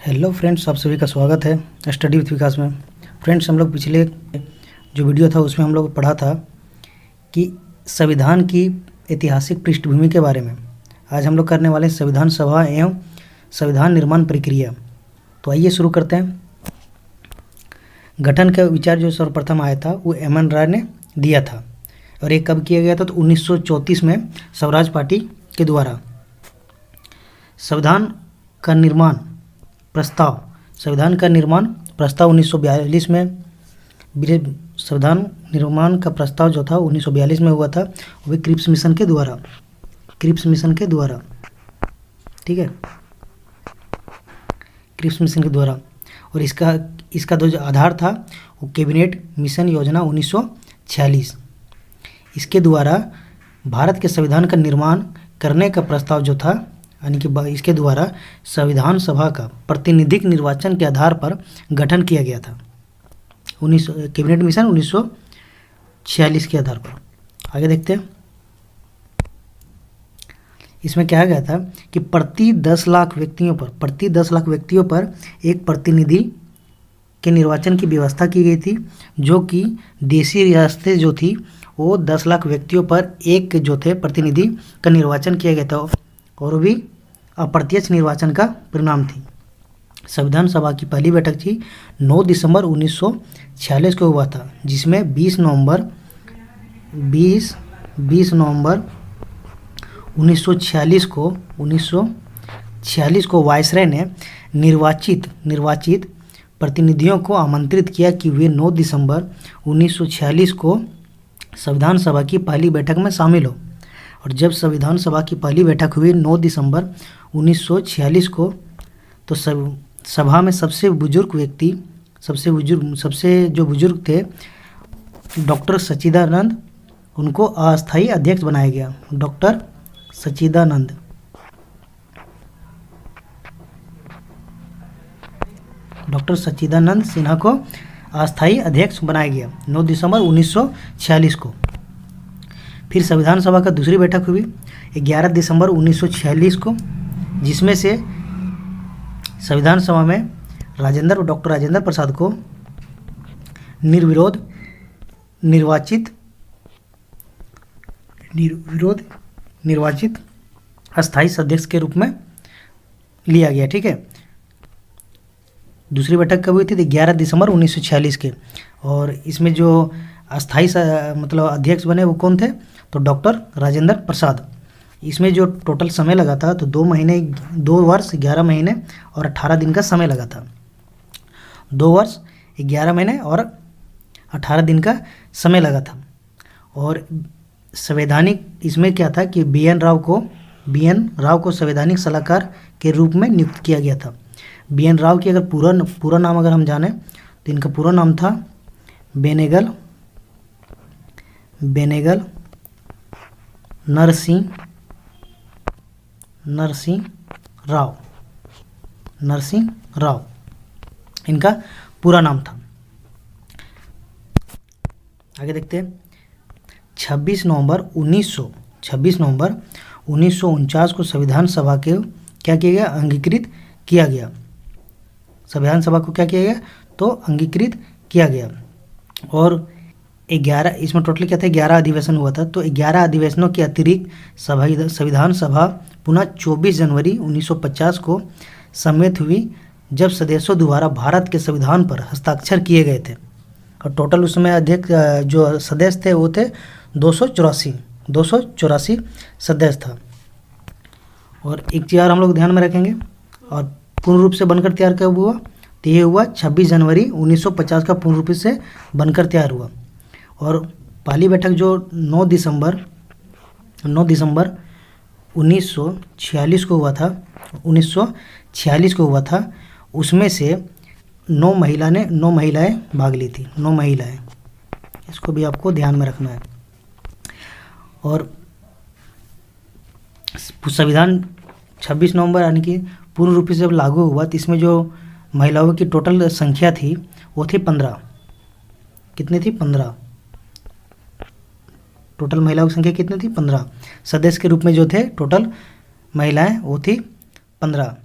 Hello friends, आप सभी का स्वागत है स्टडी विथ विकास में। फ्रेंड्स, हम लोग पिछले जो वीडियो था उसमें हम लोग पढ़ा था कि संविधान की ऐतिहासिक पृष्ठभूमि के बारे में। आज हम लोग करने वाले हैं संविधान सभा एवं संविधान निर्माण प्रक्रिया। तो आइए शुरू करते हैं। गठन का विचार जो सर्वप्रथम आया था वो एम एन राय ने दिया था और ये कब किया गया था? तो 1934 में स्वराज पार्टी के द्वारा। संविधान का निर्माण प्रस्ताव 1942 में, संविधान निर्माण का प्रस्ताव जो था 1942 में हुआ था, वो भी क्रिप्स मिशन के द्वारा, ठीक है, क्रिप्स मिशन के द्वारा। और इसका जो आधार था वो कैबिनेट मिशन योजना 1946। इसके द्वारा भारत के संविधान का निर्माण करने का प्रस्ताव जो था, यानी कि इसके द्वारा संविधान सभा का प्रतिनिधिक निर्वाचन के आधार पर गठन किया गया था। कैबिनेट मिशन 1946 के आधार पर। आगे देखते हैं। इसमें क्या गया था कि प्रति 10 लाख व्यक्तियों पर एक प्रतिनिधि के निर्वाचन की व्यवस्था की गई थी, जो कि देशी रियासतें जो थी वो 10 लाख व्यक्तियों पर एक जो थे प्रतिनिधि का निर्वाचन किया गया था, और भी अप्रत्यक्ष निर्वाचन का परिणाम थी। संविधान सभा की पहली बैठक थी 9 दिसंबर 1946 को हुआ था, जिसमें 20 नवंबर 1946 को वायसराय ने निर्वाचित प्रतिनिधियों को आमंत्रित किया कि वे 9 दिसंबर 1946 को संविधान सभा की पहली बैठक में शामिल हो। और जब संविधान सभा की पहली बैठक हुई 9 दिसंबर 1946 को, तो सभा में सबसे जो बुजुर्ग थे, डॉक्टर सच्चिदानंद, उनको अस्थायी अध्यक्ष बनाया गया। डॉक्टर सच्चिदानंद सिन्हा को अस्थायी अध्यक्ष बनाया गया 9 दिसंबर 1946 को। फिर संविधान सभा का दूसरी बैठक हुई 11 दिसंबर 1946 को, जिसमें से संविधान सभा में डॉक्टर राजेंद्र प्रसाद को निर्विरोध निर्वाचित अस्थायी अध्यक्ष के रूप में लिया गया। ठीक है, दूसरी बैठक कब हुई थी? 11 दिसंबर 1946 के। और इसमें जो अस्थायी अध्यक्ष बने वो कौन थे? तो डॉक्टर राजेंद्र प्रसाद। इसमें जो टोटल समय लगा था तो 2 वर्ष 11 महीने और 18 दिन का समय लगा था। 2 वर्ष 11 महीने और 18 दिन का समय लगा था। और संवैधानिक इसमें क्या था कि बी एन राव को संवैधानिक सलाहकार के रूप में नियुक्त किया गया था। बी एन राव की अगर पूरा नाम अगर हम जाने तो इनका पूरा नाम था बेनेगल नरसिंह राव इनका पूरा नाम था। आगे देखते हैं। 26 नवंबर 1949 को संविधान सभा के क्या किया गया? अंगीकृत किया गया। संविधान सभा को क्या किया गया? तो अंगीकृत किया गया। और 11 इसमें टोटल क्या था? 11 अधिवेशन हुआ था। तो 11 अधिवेशनों के अतिरिक्त संविधान सभा पुनः 24 जनवरी 1950 को सम्मिलित हुई, जब सदस्यों द्वारा भारत के संविधान पर हस्ताक्षर किए गए थे। और टोटल उस समय अध्यक्ष जो सदस्य थे वो थे 284 सदस्य था। और एक चीज़ और हम लोग ध्यान में रखेंगे, और पूर्ण रूप से बनकर तैयार कब हुआ? तो ये हुआ 26 जनवरी 1950 का पूर्ण रूप से बनकर तैयार हुआ। और पहली बैठक जो 9 दिसंबर 1946 को हुआ था, उसमें से 9 महिलाएं भाग ली थी। 9 महिलाएं, इसको भी आपको ध्यान में रखना है। और संविधान 26 नवंबर यानी कि पूर्ण रूप से जब लागू हुआ, तो इसमें जो महिलाओं की टोटल संख्या थी वो थी 15। कितनी थी? 15। टोटल महिलाओं की संख्या कितनी थी? 15। सदस्य के रूप में जो थे टोटल महिलाएं वो थी 15।